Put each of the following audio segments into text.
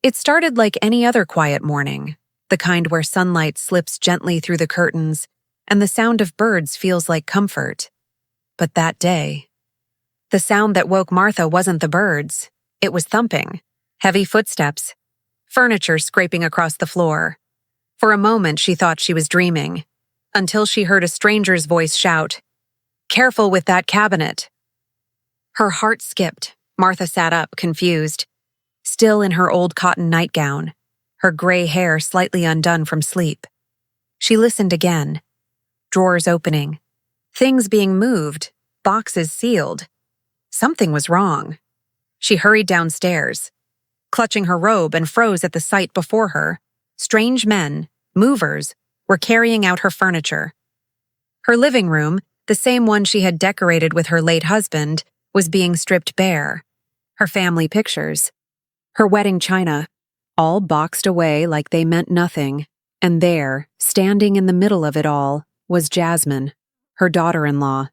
It started like any other quiet morning, the kind where sunlight slips gently through the curtains and the sound of birds feels like comfort. But that day, the sound that woke Martha wasn't the birds. It was thumping, heavy footsteps, furniture scraping across the floor. For a moment, she thought she was dreaming, until she heard a stranger's voice shout, "Careful with that cabinet." Her heart skipped. Martha sat up, confused, still in her old cotton nightgown, her gray hair slightly undone from sleep. She listened again. Drawers opening, things being moved, boxes sealed. Something was wrong. She hurried downstairs, clutching her robe, and froze at the sight before her. Strange men, movers, were carrying out her furniture. Her living room, the same one she had decorated with her late husband, was being stripped bare. Her family pictures, her wedding china, all boxed away like they meant nothing. And there, standing in the middle of it all, was Jasmine, her daughter-in-law.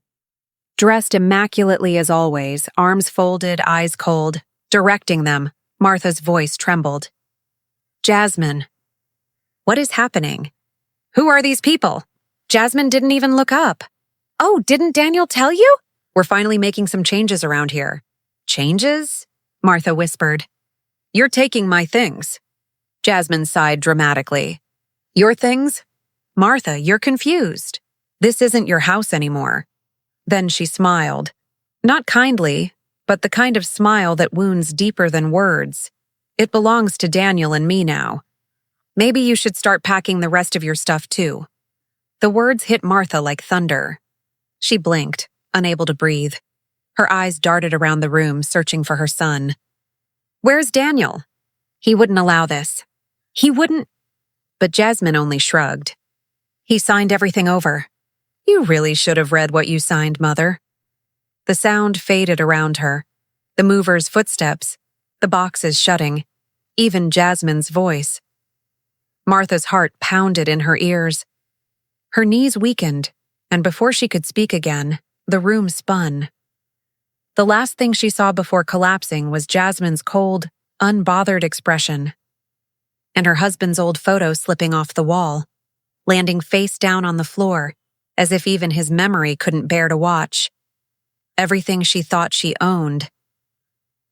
Dressed immaculately as always, arms folded, eyes cold, directing them, Martha's voice trembled. "Jasmine, what is happening? Who are these people?" Jasmine didn't even look up. "Oh, didn't Daniel tell you? We're finally making some changes around here." "Changes?" Martha whispered. "You're taking my things." Jasmine sighed dramatically. "Your things? Martha, you're confused. This isn't your house anymore." Then she smiled. Not kindly, but the kind of smile that wounds deeper than words. "It belongs to Daniel and me now. Maybe you should start packing the rest of your stuff too." The words hit Martha like thunder. She blinked, unable to breathe. Her eyes darted around the room, searching for her son. "Where's Daniel?" "He wouldn't allow this. He wouldn't—" But Jasmine only shrugged. "He signed everything over." "You really should have read what you signed, Mother." The sound faded around her. The movers' footsteps, the boxes shutting, even Jasmine's voice. Martha's heart pounded in her ears. Her knees weakened, and before she could speak again, the room spun. The last thing she saw before collapsing was Jasmine's cold, unbothered expression, and her husband's old photo slipping off the wall, landing face down on the floor, as if even his memory couldn't bear to watch. Everything she thought she owned.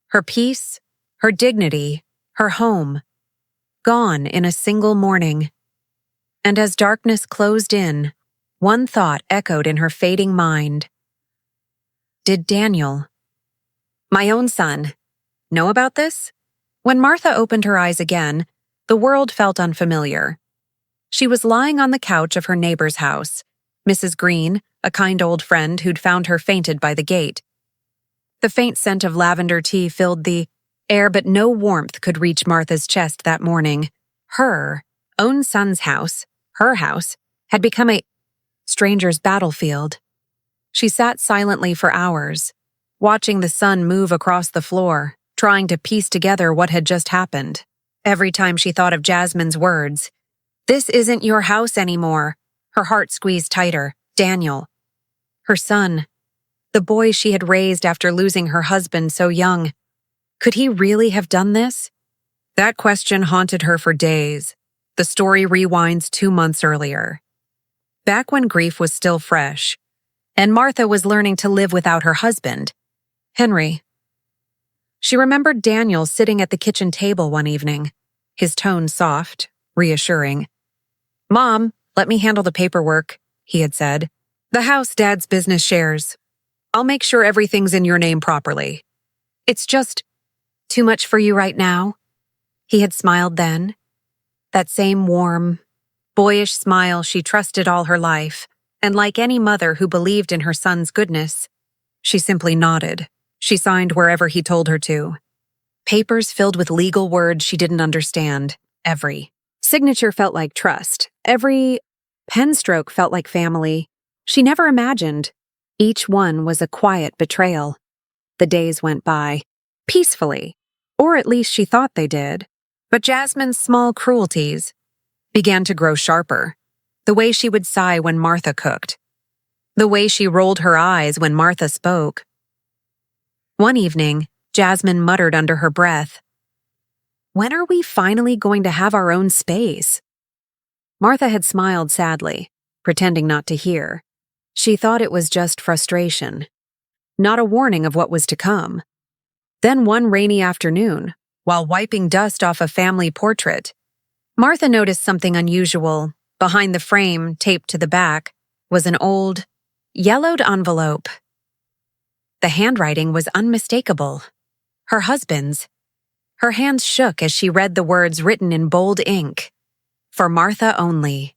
Her peace, her dignity, her home, gone in a single morning. And as darkness closed in, one thought echoed in her fading mind. Did Daniel, my own son, know about this? When Martha opened her eyes again, the world felt unfamiliar. She was lying on the couch of her neighbor's house. Mrs. Green, a kind old friend who'd found her fainted by the gate. The faint scent of lavender tea filled the air, but no warmth could reach Martha's chest that morning. Her own son's house, her house, had become a stranger's battlefield. She sat silently for hours, watching the sun move across the floor, trying to piece together what had just happened. Every time she thought of Jasmine's words, "This isn't your house anymore," her heart squeezed tighter. Daniel, her son, the boy she had raised after losing her husband so young. Could he really have done this? That question haunted her for days. The story rewinds 2 months earlier. Back when grief was still fresh, and Martha was learning to live without her husband, Henry. She remembered Daniel sitting at the kitchen table one evening, his tone soft, reassuring. "Mom, let me handle the paperwork," he had said. "The house Dad's business shares. I'll make sure everything's in your name properly. It's just too much for you right now." He had smiled then. That same warm, boyish smile she trusted all her life, and like any mother who believed in her son's goodness, she simply nodded. She signed wherever he told her to. Papers filled with legal words she didn't understand. Every signature felt like trust. Every pen stroke felt like family. She never imagined. Each one was a quiet betrayal. The days went by, peacefully, or at least she thought they did. But Jasmine's small cruelties began to grow sharper. The way she would sigh when Martha cooked. The way she rolled her eyes when Martha spoke. One evening, Jasmine muttered under her breath, When are we finally going to have our own space? Martha had smiled sadly, pretending not to hear. She thought it was just frustration, not a warning of what was to come. Then one rainy afternoon, while wiping dust off a family portrait, Martha noticed something unusual. Behind the frame, taped to the back, was an old, yellowed envelope. The handwriting was unmistakable. Her husband's. Her hands shook as she read the words written in bold ink. For Martha only.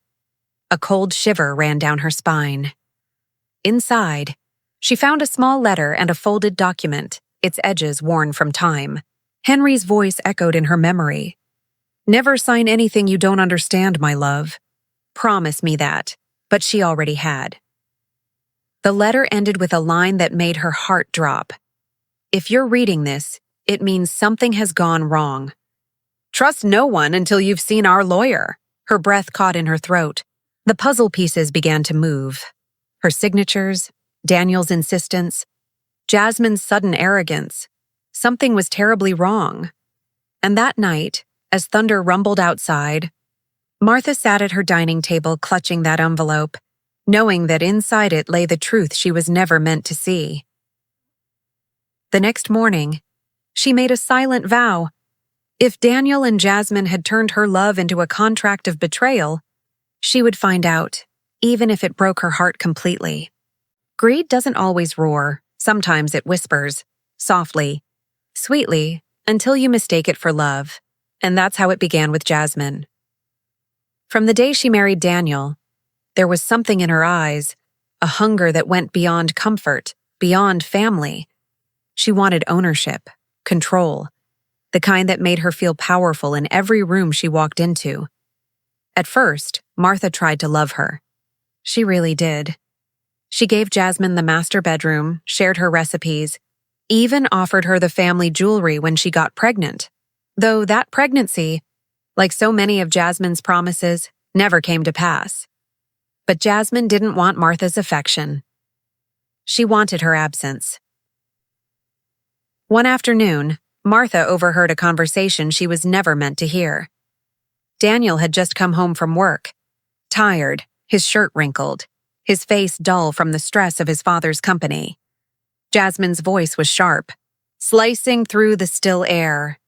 A cold shiver ran down her spine. Inside, she found a small letter and a folded document, its edges worn from time. Henry's voice echoed in her memory. "Never sign anything you don't understand, my love. Promise me that." But she already had. The letter ended with a line that made her heart drop. "If you're reading this, it means something has gone wrong. Trust no one until you've seen our lawyer." Her breath caught in her throat. The puzzle pieces began to move. Her signatures, Daniel's insistence, Jasmine's sudden arrogance. Something was terribly wrong. And that night, as thunder rumbled outside, Martha sat at her dining table clutching that envelope, knowing that inside it lay the truth she was never meant to see. The next morning, she made a silent vow. If Daniel and Jasmine had turned her love into a contract of betrayal, she would find out, even if it broke her heart completely. Greed doesn't always roar. Sometimes it whispers, softly, sweetly, until you mistake it for love. And that's how it began with Jasmine. From the day she married Daniel, there was something in her eyes, a hunger that went beyond comfort, beyond family. She wanted ownership, control, the kind that made her feel powerful in every room she walked into. At first, Martha tried to love her. She really did. She gave Jasmine the master bedroom, shared her recipes, even offered her the family jewelry when she got pregnant. Though that pregnancy, like so many of Jasmine's promises, never came to pass. But Jasmine didn't want Martha's affection. She wanted her absence. One afternoon, Martha overheard a conversation she was never meant to hear. Daniel had just come home from work, tired, his shirt wrinkled, his face dull from the stress of his father's company. Jasmine's voice was sharp, slicing through the still air.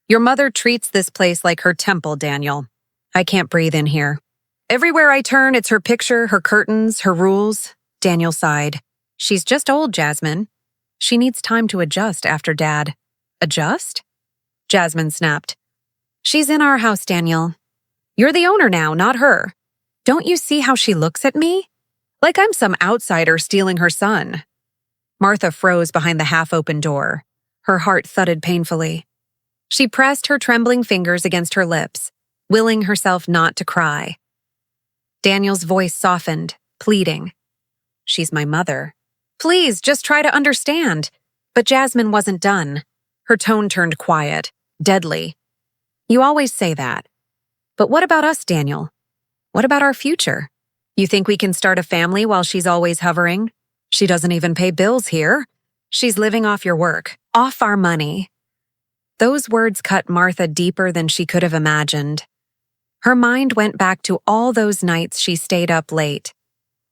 "Your mother treats this place like her temple, Daniel. I can't breathe in here. Everywhere I turn, it's her picture, her curtains, her rules." Daniel sighed. "She's just old, Jasmine. She needs time to adjust after Dad." "Adjust?" Jasmine snapped. "She's in our house, Daniel. You're the owner now, not her. Don't you see how she looks at me? Like I'm some outsider stealing her son." Martha froze behind the half-open door. Her heart thudded painfully. She pressed her trembling fingers against her lips, willing herself not to cry. Daniel's voice softened, pleading. "She's my mother. Please, just try to understand." But Jasmine wasn't done. Her tone turned quiet, deadly. "You always say that. But what about us, Daniel? What about our future? You think we can start a family while she's always hovering? She doesn't even pay bills here. She's living off your work, off our money." Those words cut Martha deeper than she could have imagined. Her mind went back to all those nights she stayed up late,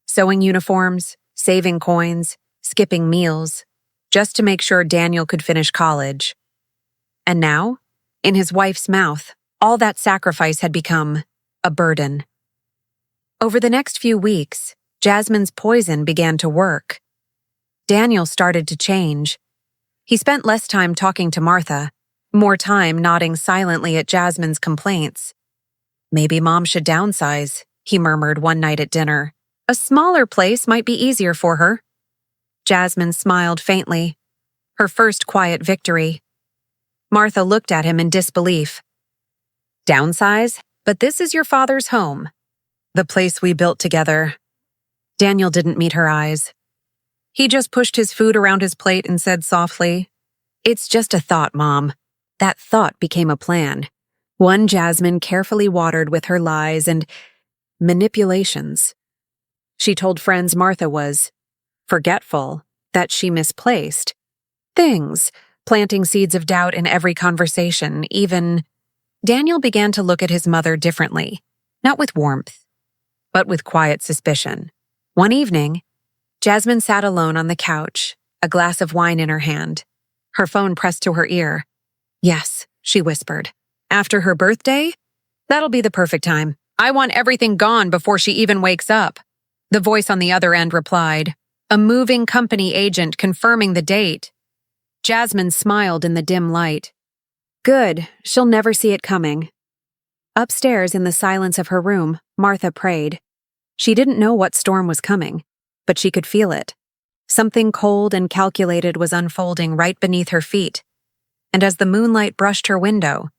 sewing uniforms, saving coins, skipping meals, just to make sure Daniel could finish college. And now, in his wife's mouth, all that sacrifice had become a burden. Over the next few weeks, Jasmine's poison began to work. Daniel started to change. He spent less time talking to Martha, more time nodding silently at Jasmine's complaints. "Maybe Mom should downsize," he murmured one night at dinner. "A smaller place might be easier for her." Jasmine smiled faintly, her first quiet victory. Martha looked at him in disbelief. "Downsize? But this is your father's home. The place we built together." Daniel didn't meet her eyes. He just pushed his food around his plate and said softly, "It's just a thought, Mom." That thought became a plan. One Jasmine carefully watered with her lies and manipulations. She told friends Martha was forgetful, that she misplaced things, planting seeds of doubt in every conversation, even Daniel began to look at his mother differently, not with warmth, but with quiet suspicion. One evening, Jasmine sat alone on the couch, a glass of wine in her hand, her phone pressed to her ear. "Yes," she whispered. "After her birthday? That'll be the perfect time. I want everything gone before she even wakes up." The voice on the other end replied, "A moving company agent confirming the date." Jasmine smiled in the dim light. Good, she'll never see it coming. Upstairs in the silence of her room, Martha prayed. She didn't know what storm was coming, but she could feel it. Something cold and calculated was unfolding right beneath her feet. And as the moonlight brushed her window,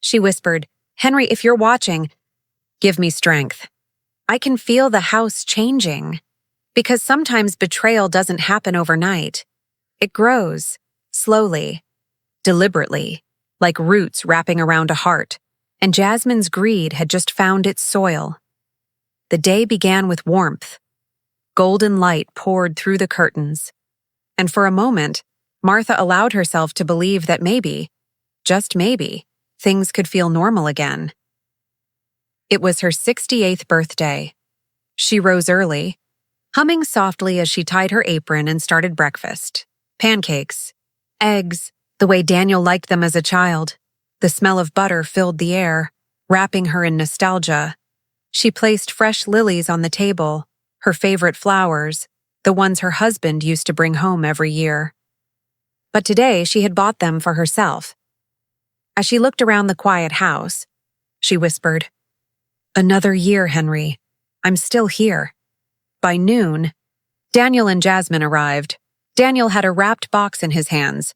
she whispered, "Henry, if you're watching, give me strength. I can feel the house changing. Because sometimes betrayal doesn't happen overnight. It grows, slowly, deliberately, like roots wrapping around a heart, and Jasmine's greed had just found its soil. The day began with warmth. Golden light poured through the curtains, and for a moment, Martha allowed herself to believe that maybe, just maybe, things could feel normal again. It was her 68th birthday. She rose early, humming softly as she tied her apron and started breakfast. Pancakes, eggs, the way Daniel liked them as a child. The smell of butter filled the air, wrapping her in nostalgia. She placed fresh lilies on the table, her favorite flowers, the ones her husband used to bring home every year. But today she had bought them for herself. As she looked around the quiet house, she whispered, "Another year, Henry. I'm still here." By noon, Daniel and Jasmine arrived. Daniel had a wrapped box in his hands,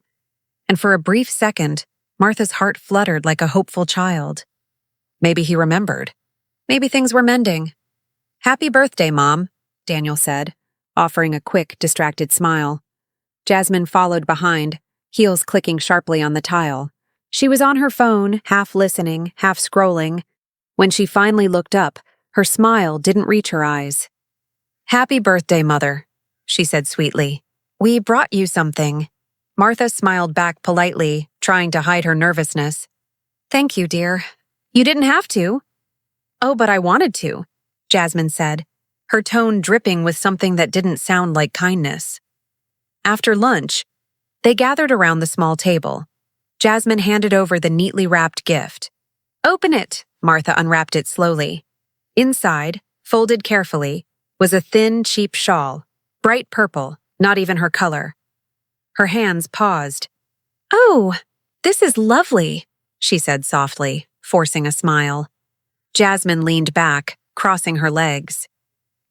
and for a brief second, Martha's heart fluttered like a hopeful child. Maybe he remembered. Maybe things were mending. "Happy birthday, Mom," Daniel said, offering a quick, distracted smile. Jasmine followed behind, heels clicking sharply on the tile. She was on her phone, half listening, half scrolling. When she finally looked up, her smile didn't reach her eyes. "Happy birthday, Mother," she said sweetly. "We brought you something." Martha smiled back politely, trying to hide her nervousness. "Thank you, dear. You didn't have to." "Oh, but I wanted to," Jasmine said, her tone dripping with something that didn't sound like kindness. After lunch, they gathered around the small table. Jasmine handed over the neatly wrapped gift. "Open it," Martha unwrapped it slowly. Inside, folded carefully, was a thin, cheap shawl, bright purple, not even her color. Her hands paused. "Oh, this is lovely," she said softly, forcing a smile. Jasmine leaned back, crossing her legs.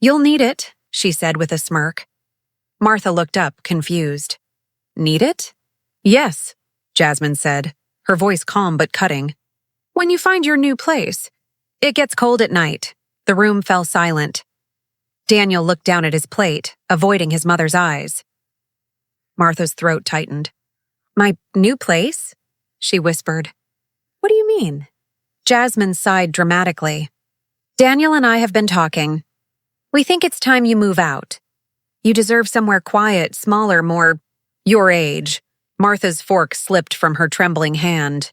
"You'll need it," she said with a smirk. Martha looked up, confused. "Need it?" "Yes," Jasmine said, her voice calm but cutting. "When you find your new place. It gets cold at night." The room fell silent. Daniel looked down at his plate, avoiding his mother's eyes. Martha's throat tightened. "My new place?" she whispered. "What do you mean?" Jasmine sighed dramatically. "Daniel and I have been talking. We think it's time you move out. You deserve somewhere quiet, smaller, more your age." Martha's fork slipped from her trembling hand.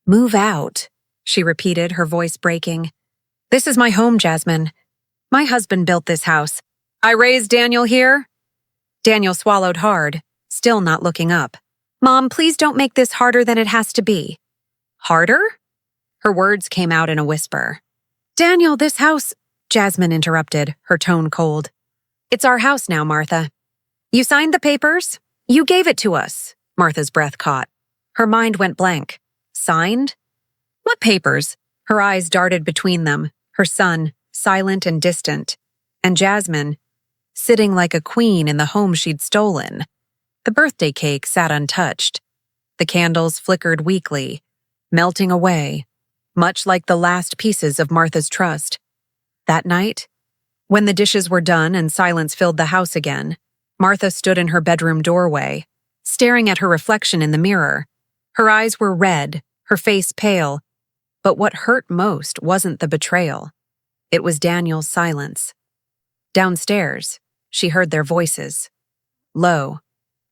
"Move out," she repeated, her voice breaking. "This is my home, Jasmine. My husband built this house. I raised Daniel here." Daniel swallowed hard, still not looking up. "Mom, please don't make this harder than it has to be." "Harder?" Her words came out in a whisper. "Daniel, this house—" Jasmine interrupted, her tone cold. "It's our house now, Martha. You signed the papers? You gave it to us." Martha's breath caught. Her mind went blank. Signed? What papers? Her eyes darted between them, her son, silent and distant, and Jasmine, sitting like a queen in the home she'd stolen. The birthday cake sat untouched. The candles flickered weakly, melting away, much like the last pieces of Martha's trust. That night, when the dishes were done and silence filled the house again, Martha stood in her bedroom doorway, staring at her reflection in the mirror. Her eyes were red, her face pale, but what hurt most wasn't the betrayal. It was Daniel's silence. Downstairs, she heard their voices. Low,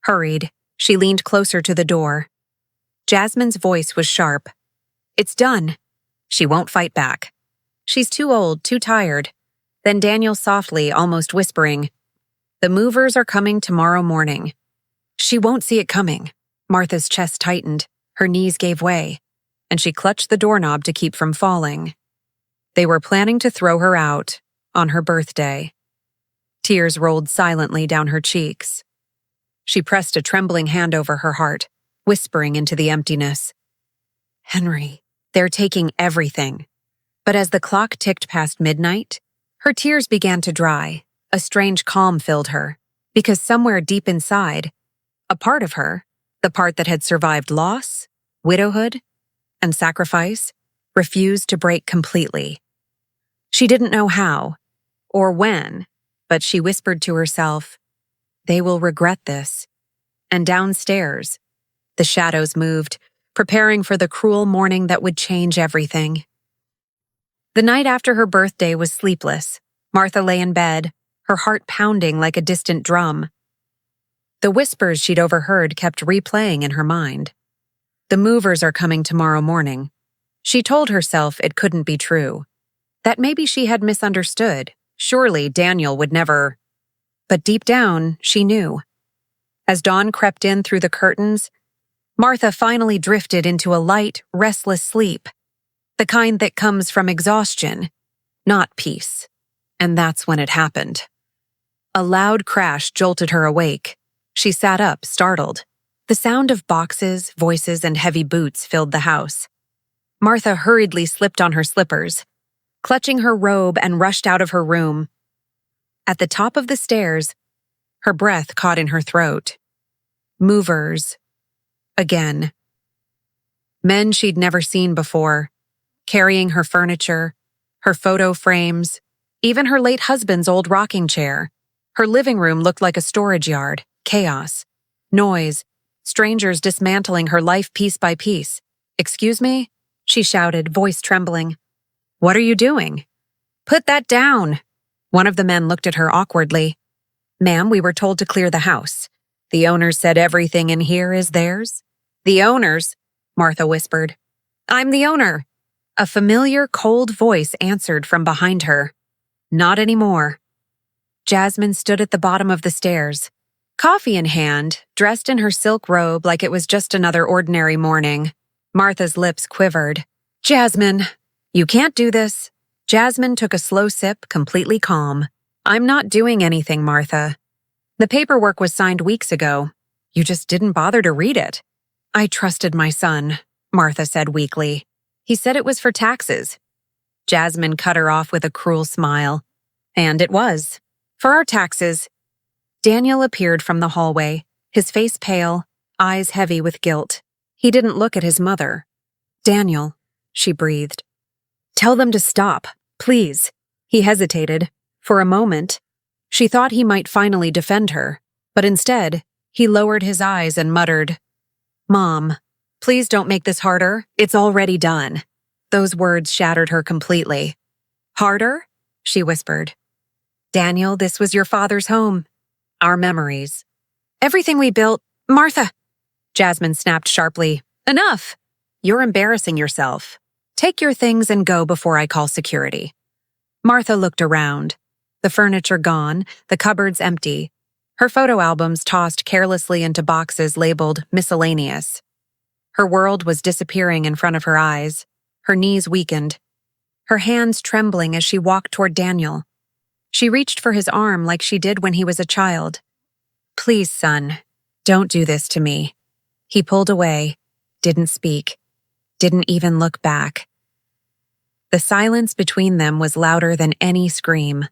hurried, she leaned closer to the door. Jasmine's voice was sharp. It's done. She won't fight back. She's too old, too tired. Then Daniel softly, almost whispering, "The movers are coming tomorrow morning." She won't see it coming. Martha's chest tightened, her knees gave way, and she clutched the doorknob to keep from falling. They were planning to throw her out on her birthday. Tears rolled silently down her cheeks. She pressed a trembling hand over her heart, whispering into the emptiness, "Henry, they're taking everything." But as the clock ticked past midnight, her tears began to dry. A strange calm filled her, because somewhere deep inside, a part of her, the part that had survived loss, widowhood, and sacrifice, refused to break completely. She didn't know how, or when, but she whispered to herself, "They will regret this." And downstairs, the shadows moved, preparing for the cruel morning that would change everything. The night after her birthday was sleepless. Martha lay in bed, her heart pounding like a distant drum. The whispers she'd overheard kept replaying in her mind. The movers are coming tomorrow morning. She told herself it couldn't be true. That maybe she had misunderstood. Surely Daniel would never. But deep down, she knew. As dawn crept in through the curtains, Martha finally drifted into a light, restless sleep. The kind that comes from exhaustion, not peace. And that's when it happened. A loud crash jolted her awake. She sat up, startled. The sound of boxes, voices, and heavy boots filled the house. Martha hurriedly slipped on her slippers, clutching her robe, and rushed out of her room. At the top of the stairs, her breath caught in her throat. Movers. Again. Men she'd never seen before, carrying her furniture, her photo frames, even her late husband's old rocking chair. Her living room looked like a storage yard. Chaos. Noise. Strangers dismantling her life piece by piece. "Excuse me?" she shouted, voice trembling. "What are you doing?" "Put that down." One of the men looked at her awkwardly. "Ma'am, we were told to clear the house. The owners said everything in here is theirs." "The owners?" Martha whispered. "I'm the owner." A familiar, cold voice answered from behind her. "Not anymore." Jasmine stood at the bottom of the stairs, coffee in hand, dressed in her silk robe like it was just another ordinary morning. Martha's lips quivered. "Jasmine, you can't do this." Jasmine took a slow sip, completely calm. "I'm not doing anything, Martha. The paperwork was signed weeks ago. You just didn't bother to read it." "I trusted my son," Martha said weakly. "He said it was for taxes." Jasmine cut her off with a cruel smile. "And it was. For our taxes." Daniel appeared from the hallway, his face pale, eyes heavy with guilt. He didn't look at his mother. "Daniel," she breathed. "Tell them to stop, please." He hesitated. For a moment, she thought he might finally defend her, but instead, he lowered his eyes and muttered, "Mom, please don't make this harder. It's already done." Those words shattered her completely. "Harder?" she whispered. "Daniel, this was your father's home. Our memories. Everything we built." "Martha!" Jasmine snapped sharply. "Enough! You're embarrassing yourself. Take your things and go before I call security." Martha looked around. The furniture gone, the cupboards empty. Her photo albums tossed carelessly into boxes labeled miscellaneous. Her world was disappearing in front of her eyes. Her knees weakened, her hands trembling as she walked toward Daniel. She reached for his arm like she did when he was a child. "Please, son, don't do this to me." He pulled away, didn't speak, didn't even look back. The silence between them was louder than any scream.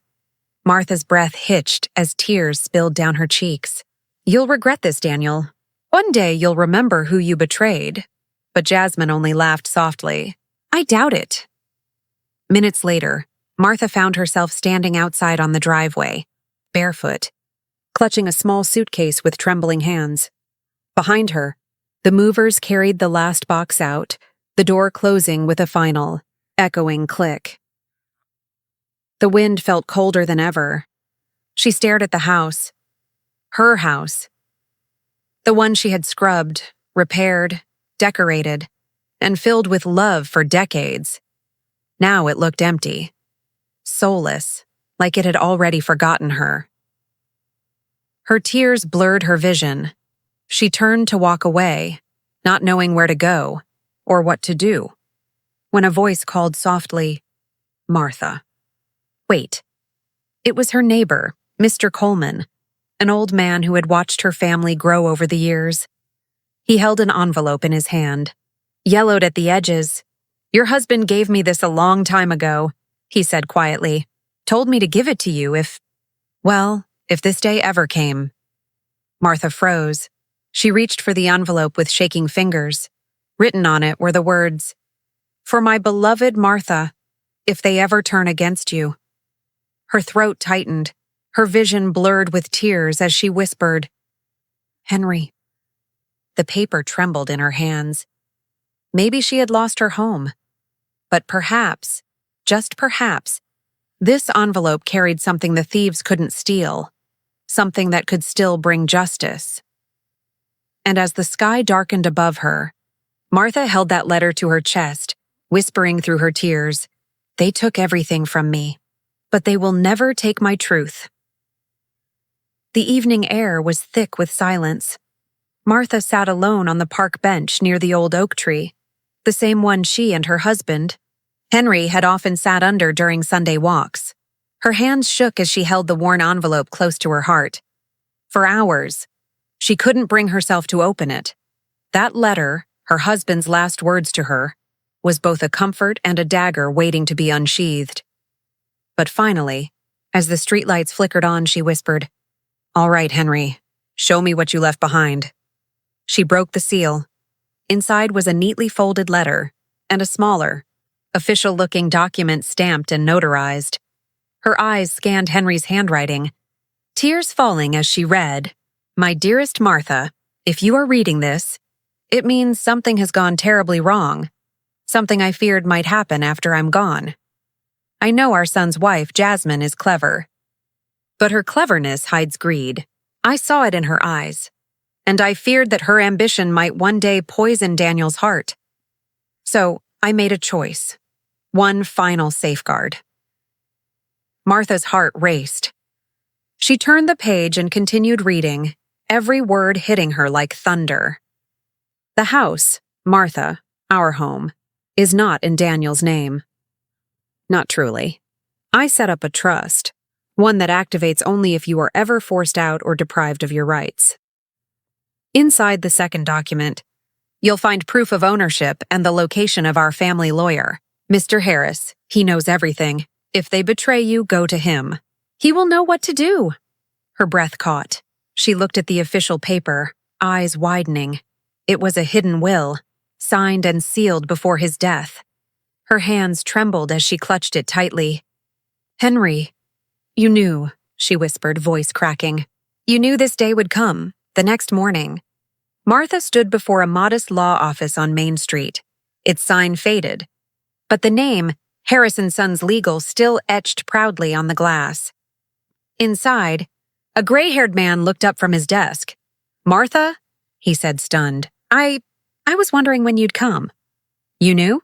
Martha's breath hitched as tears spilled down her cheeks. "You'll regret this, Daniel. One day you'll remember who you betrayed." But Jasmine only laughed softly. "I doubt it." Minutes later, Martha found herself standing outside on the driveway, barefoot, clutching a small suitcase with trembling hands. Behind her, the movers carried the last box out, the door closing with a final, echoing click. The wind felt colder than ever. She stared at the house. Her house. The one she had scrubbed, repaired, decorated, and filled with love for decades. Now it looked empty, soulless, like it had already forgotten her. Her tears blurred her vision. She turned to walk away, not knowing where to go or what to do, when a voice called softly, "Martha." Wait. It was her neighbor, Mr. Coleman, an old man who had watched her family grow over the years. He held an envelope in his hand, yellowed at the edges. "Your husband gave me this a long time ago," he said quietly. "Told me to give it to you if this day ever came." Martha froze. She reached for the envelope with shaking fingers. Written on it were the words, "For my beloved Martha, if they ever turn against you." Her throat tightened, her vision blurred with tears as she whispered, "Henry." The paper trembled in her hands. Maybe she had lost her home. But perhaps, just perhaps, this envelope carried something the thieves couldn't steal, something that could still bring justice. And as the sky darkened above her, Martha held that letter to her chest, whispering through her tears, "They took everything from me, but they will never take my truth." The evening air was thick with silence. Martha sat alone on the park bench near the old oak tree, the same one she and her husband, Henry, had often sat under during Sunday walks. Her hands shook as she held the worn envelope close to her heart. For hours, she couldn't bring herself to open it. That letter, her husband's last words to her, was both a comfort and a dagger waiting to be unsheathed. But finally, as the streetlights flickered on, she whispered, "All right, Henry, show me what you left behind." She broke the seal. Inside was a neatly folded letter, and a smaller, official-looking document stamped and notarized. Her eyes scanned Henry's handwriting, tears falling as she read, "My dearest Martha, if you are reading this, it means something has gone terribly wrong, something I feared might happen after I'm gone. I know our son's wife, Jasmine, is clever, but her cleverness hides greed. I saw it in her eyes, and I feared that her ambition might one day poison Daniel's heart. So I made a choice, one final safeguard." Martha's heart raced. She turned the page and continued reading, every word hitting her like thunder. "The house, Martha, our home, is not in Daniel's name. Not truly. I set up a trust, one that activates only if you are ever forced out or deprived of your rights. Inside the second document, you'll find proof of ownership and the location of our family lawyer, Mr. Harris. He knows everything. If they betray you, go to him. He will know what to do." Her breath caught. She looked at the official paper, eyes widening. It was a hidden will, signed and sealed before his death. Her hands trembled as she clutched it tightly. "Henry, you knew," she whispered, voice cracking. "You knew this day would come." The next morning, Martha stood before a modest law office on Main Street. Its sign faded, but the name, Harris & Sons Legal, still etched proudly on the glass. Inside, a gray-haired man looked up from his desk. "Martha?" he said, stunned. I was wondering when you'd come." "You knew?"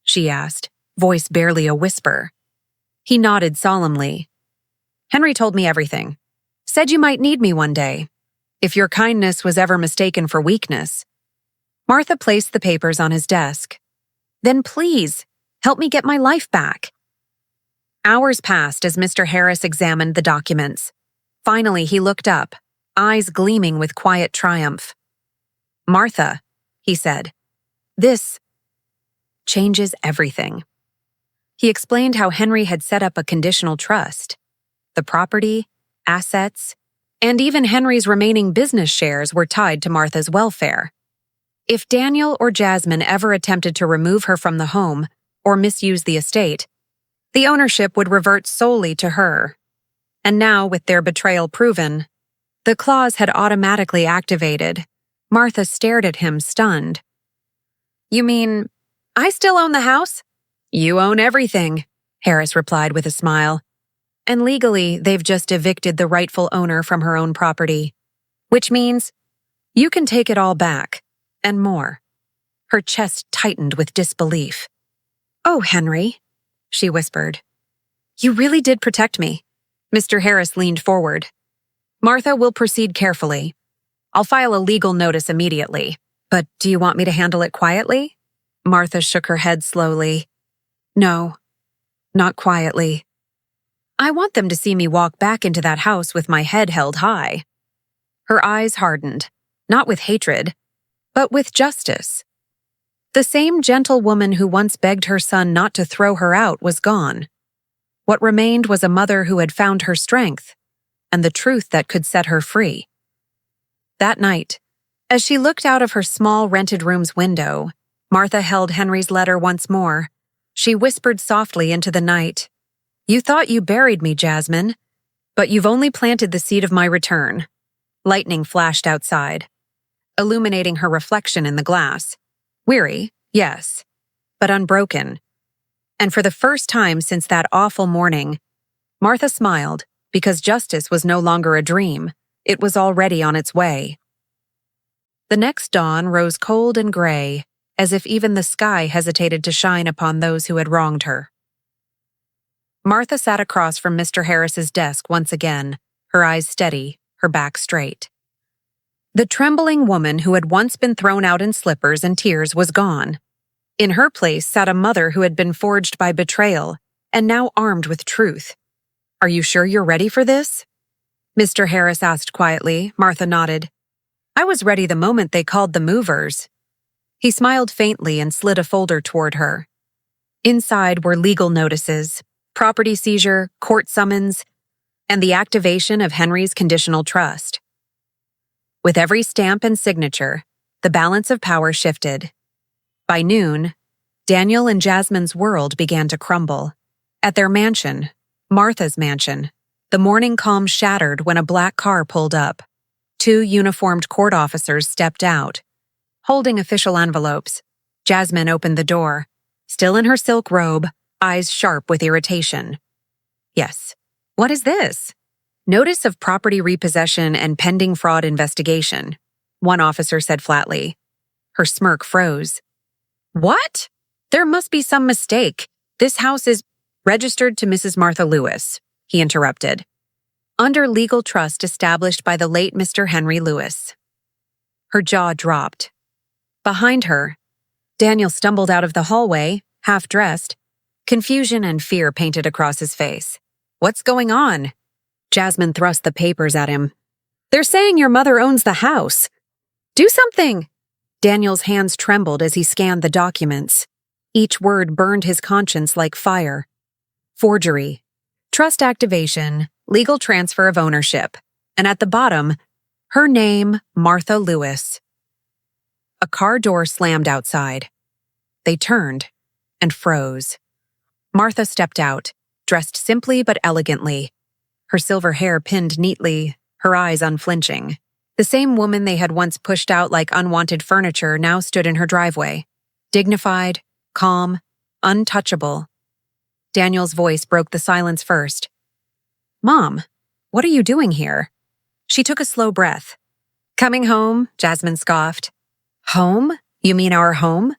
she asked, voice barely a whisper. He nodded solemnly. "Henry told me everything. Said you might need me one day, if your kindness was ever mistaken for weakness." Martha placed the papers on his desk. "Then please, help me get my life back." Hours passed as Mr. Harris examined the documents. Finally, he looked up, eyes gleaming with quiet triumph. "Martha," he said, "this changes everything." He explained how Henry had set up a conditional trust. The property, assets, and even Henry's remaining business shares were tied to Martha's welfare. If Daniel or Jasmine ever attempted to remove her from the home or misuse the estate, the ownership would revert solely to her. And now, with their betrayal proven, the clause had automatically activated. Martha stared at him, stunned. "You mean, I still own the house?" "You own everything," Harris replied with a smile. "And legally, they've just evicted the rightful owner from her own property. Which means you can take it all back, and more." Her chest tightened with disbelief. "Oh, Henry," she whispered. "You really did protect me." Mr. Harris leaned forward. "Martha will proceed carefully. I'll file a legal notice immediately. But do you want me to handle it quietly?" Martha shook her head slowly. "No, not quietly. I want them to see me walk back into that house with my head held high." Her eyes hardened, not with hatred, but with justice. The same gentle woman who once begged her son not to throw her out was gone. What remained was a mother who had found her strength and the truth that could set her free. That night, as she looked out of her small rented room's window, Martha held Henry's letter once more. She whispered softly into the night, "You thought you buried me, Jasmine, but you've only planted the seed of my return." Lightning flashed outside, illuminating her reflection in the glass. Weary, yes, but unbroken. And for the first time since that awful morning, Martha smiled because justice was no longer a dream. It was already on its way. The next dawn rose cold and gray, as if even the sky hesitated to shine upon those who had wronged her. Martha sat across from Mr. Harris's desk once again, her eyes steady, her back straight. The trembling woman who had once been thrown out in slippers and tears was gone. In her place sat a mother who had been forged by betrayal and now armed with truth. "Are you sure you're ready for this?" Mr. Harris asked quietly. Martha nodded. "I was ready the moment they called the movers." He smiled faintly and slid a folder toward her. Inside were legal notices, property seizure, court summons, and the activation of Henry's conditional trust. With every stamp and signature, the balance of power shifted. By noon, Daniel and Jasmine's world began to crumble. At their mansion, Martha's mansion, the morning calm shattered when a black car pulled up. 2 uniformed court officers stepped out. Holding official envelopes, Jasmine opened the door, still in her silk robe, eyes sharp with irritation. "Yes. What is this?" "Notice of property repossession and pending fraud investigation," one officer said flatly. Her smirk froze. "What? There must be some mistake. This house is registered to Mrs. Martha Lewis," he interrupted. "Under legal trust established by the late Mr. Henry Lewis." Her jaw dropped. Behind her, Daniel stumbled out of the hallway, half-dressed. Confusion and fear painted across his face. "What's going on?" Jasmine thrust the papers at him. "They're saying your mother owns the house. Do something!" Daniel's hands trembled as he scanned the documents. Each word burned his conscience like fire. Forgery, trust activation, legal transfer of ownership, and at the bottom, her name, Martha Lewis. A car door slammed outside. They turned and froze. Martha stepped out, dressed simply but elegantly. Her silver hair pinned neatly, her eyes unflinching. The same woman they had once pushed out like unwanted furniture now stood in her driveway. Dignified, calm, untouchable. Daniel's voice broke the silence first. "Mom, what are you doing here?" She took a slow breath. "Coming home," Jasmine scoffed. "Home? You mean our home?"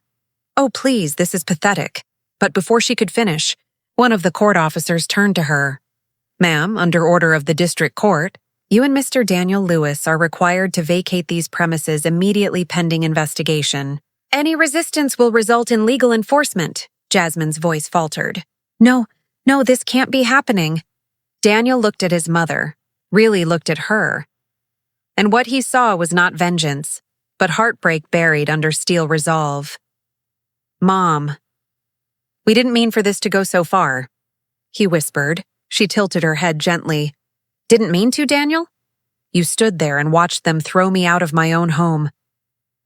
"Oh, please, this is pathetic." But before she could finish, one of the court officers turned to her. "Ma'am, under order of the district court, you and Mr. Daniel Lewis are required to vacate these premises immediately pending investigation. Any resistance will result in legal enforcement," Jasmine's voice faltered. No, this can't be happening." Daniel looked at his mother, really looked at her. And what he saw was not vengeance, but heartbreak buried under steel resolve. "Mom, we didn't mean for this to go so far," he whispered. She tilted her head gently. "Didn't mean to, Daniel? You stood there and watched them throw me out of my own home."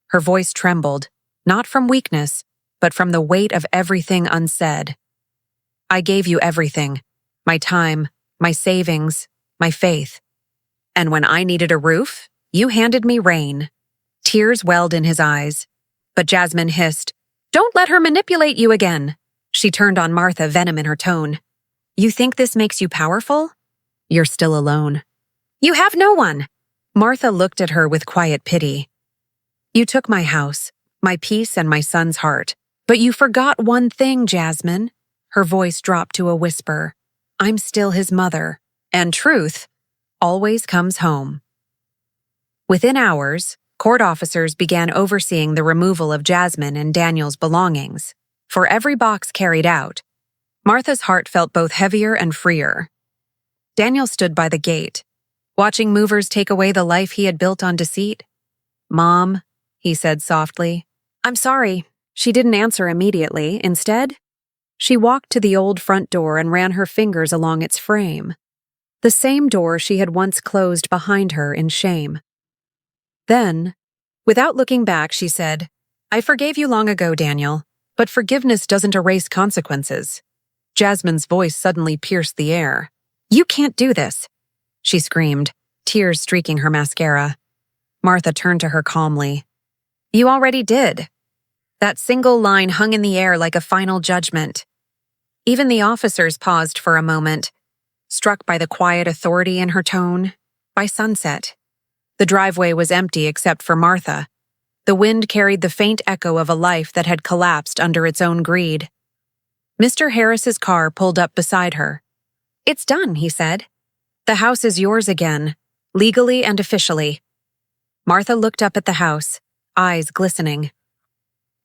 Her voice trembled, not from weakness, but from the weight of everything unsaid. "I gave you everything, my time, my savings, my faith. And when I needed a roof, you handed me rain." Tears welled in his eyes. But Jasmine hissed, "Don't let her manipulate you again." She turned on Martha, venom in her tone. "You think this makes you powerful? You're still alone. You have no one." Martha looked at her with quiet pity. "You took my house, my peace and my son's heart. But you forgot one thing, Jasmine. Her voice dropped to a whisper. I'm still his mother, and truth always comes home. Within hours, court officers began overseeing the removal of Jasmine and Daniel's belongings. For every box carried out, Martha's heart felt both heavier and freer. Daniel stood by the gate, watching movers take away the life he had built on deceit. Mom, he said softly. I'm sorry. She didn't answer immediately. Instead, she walked to the old front door and ran her fingers along its frame, the same door she had once closed behind her in shame. Then, without looking back, she said, I forgave you long ago, Daniel, but forgiveness doesn't erase consequences. Jasmine's voice suddenly pierced the air. You can't do this, she screamed, tears streaking her mascara. Martha turned to her calmly. You already did. That single line hung in the air like a final judgment. Even the officers paused for a moment, struck by the quiet authority in her tone. By sunset, the driveway was empty except for Martha. The wind carried the faint echo of a life that had collapsed under its own greed. Mr. Harris's car pulled up beside her. It's done, he said. The house is yours again, legally and officially. Martha looked up at the house, eyes glistening.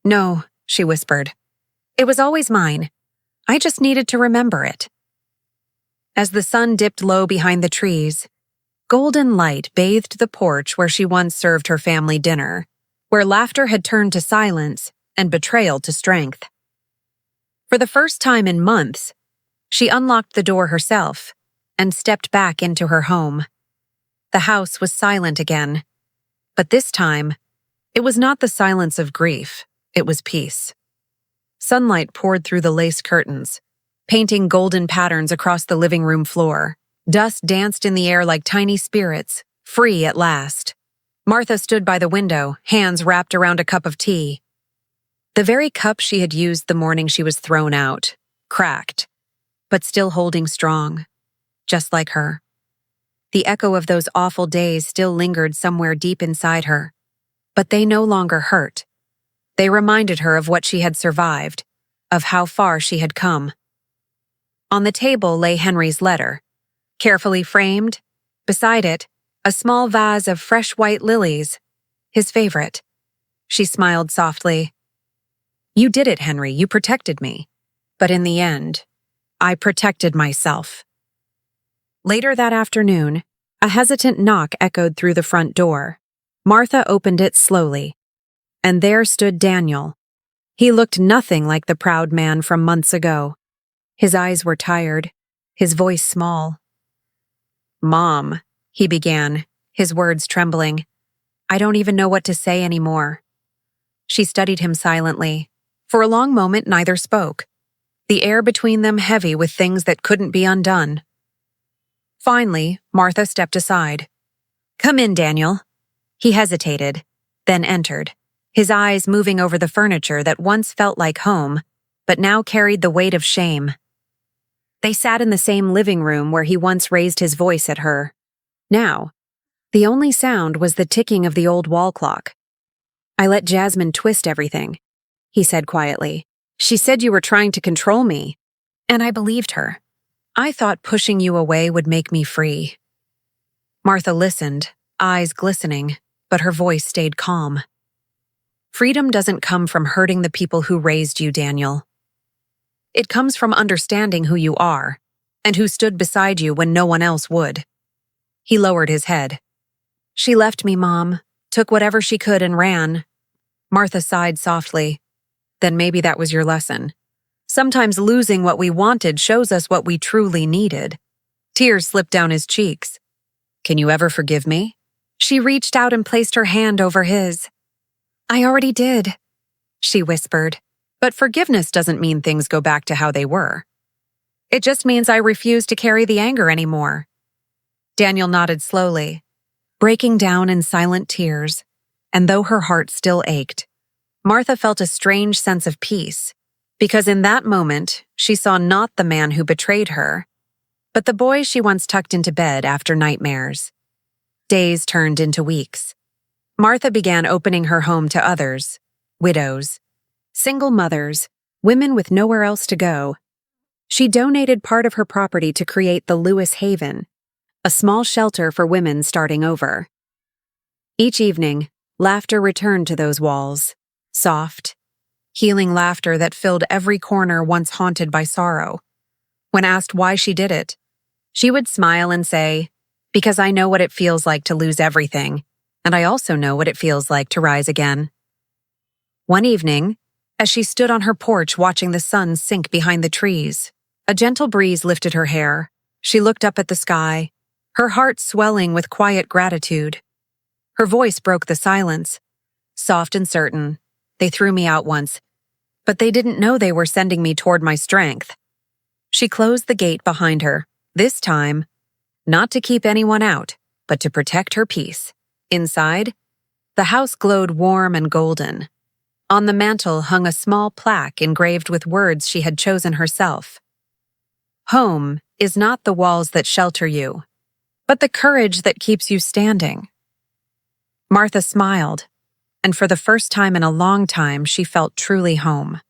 No, she whispered. It was always mine. I just needed to remember it. As the sun dipped low behind the trees, golden light bathed the porch where she once served her family dinner, where laughter had turned to silence and betrayal to strength. For the first time in months, she unlocked the door herself and stepped back into her home. The house was silent again, but this time, it was not the silence of grief, it was peace. Sunlight poured through the lace curtains, painting golden patterns across the living room floor. Dust danced in the air like tiny spirits, free at last. Martha stood by the window, hands wrapped around a cup of tea. The very cup she had used the morning she was thrown out, cracked, but still holding strong, just like her. The echo of those awful days still lingered somewhere deep inside her, but they no longer hurt. They reminded her of what she had survived, of how far she had come. On the table lay Henry's letter, carefully framed. Beside it, a small vase of fresh white lilies, his favorite. She smiled softly. You did it, Henry. You protected me. But in the end, I protected myself. Later that afternoon, a hesitant knock echoed through the front door. Martha opened it slowly, and there stood Daniel. He looked nothing like the proud man from months ago. His eyes were tired, his voice small. Mom, he began, his words trembling. I don't even know what to say anymore. She studied him silently. For a long moment, neither spoke, the air between them heavy with things that couldn't be undone. Finally, Martha stepped aside. Come in, Daniel. He hesitated, then entered, his eyes moving over the furniture that once felt like home, but now carried the weight of shame. They sat in the same living room where he once raised his voice at her. Now, the only sound was the ticking of the old wall clock. I let Jasmine twist everything, he said quietly. She said you were trying to control me, and I believed her. I thought pushing you away would make me free. Martha listened, eyes glistening, but her voice stayed calm. Freedom doesn't come from hurting the people who raised you, Daniel. It comes from understanding who you are, and who stood beside you when no one else would. He lowered his head. She left me, Mom, took whatever she could and ran. Martha sighed softly. Then maybe that was your lesson. Sometimes losing what we wanted shows us what we truly needed. Tears slipped down his cheeks. Can you ever forgive me? She reached out and placed her hand over his. I already did, she whispered. But forgiveness doesn't mean things go back to how they were. It just means I refuse to carry the anger anymore. Daniel nodded slowly, breaking down in silent tears, and though her heart still ached, Martha felt a strange sense of peace, because in that moment she saw not the man who betrayed her, but the boy she once tucked into bed after nightmares. Days turned into weeks. Martha began opening her home to others, widows, single mothers, women with nowhere else to go. She donated part of her property to create the Lewis Haven, a small shelter for women starting over. Each evening, laughter returned to those walls, soft, healing laughter that filled every corner once haunted by sorrow. When asked why she did it, she would smile and say, "Because I know what it feels like to lose everything, and I also know what it feels like to rise again." One evening, as she stood on her porch watching the sun sink behind the trees, a gentle breeze lifted her hair. She looked up at the sky, her heart swelling with quiet gratitude. Her voice broke the silence, soft and certain. "They threw me out once, but they didn't know they were sending me toward my strength." She closed the gate behind her, this time, not to keep anyone out, but to protect her peace. Inside, the house glowed warm and golden. On the mantel hung a small plaque engraved with words she had chosen herself. "Home is not the walls that shelter you, but the courage that keeps you standing." Martha smiled, and for the first time in a long time she felt truly home.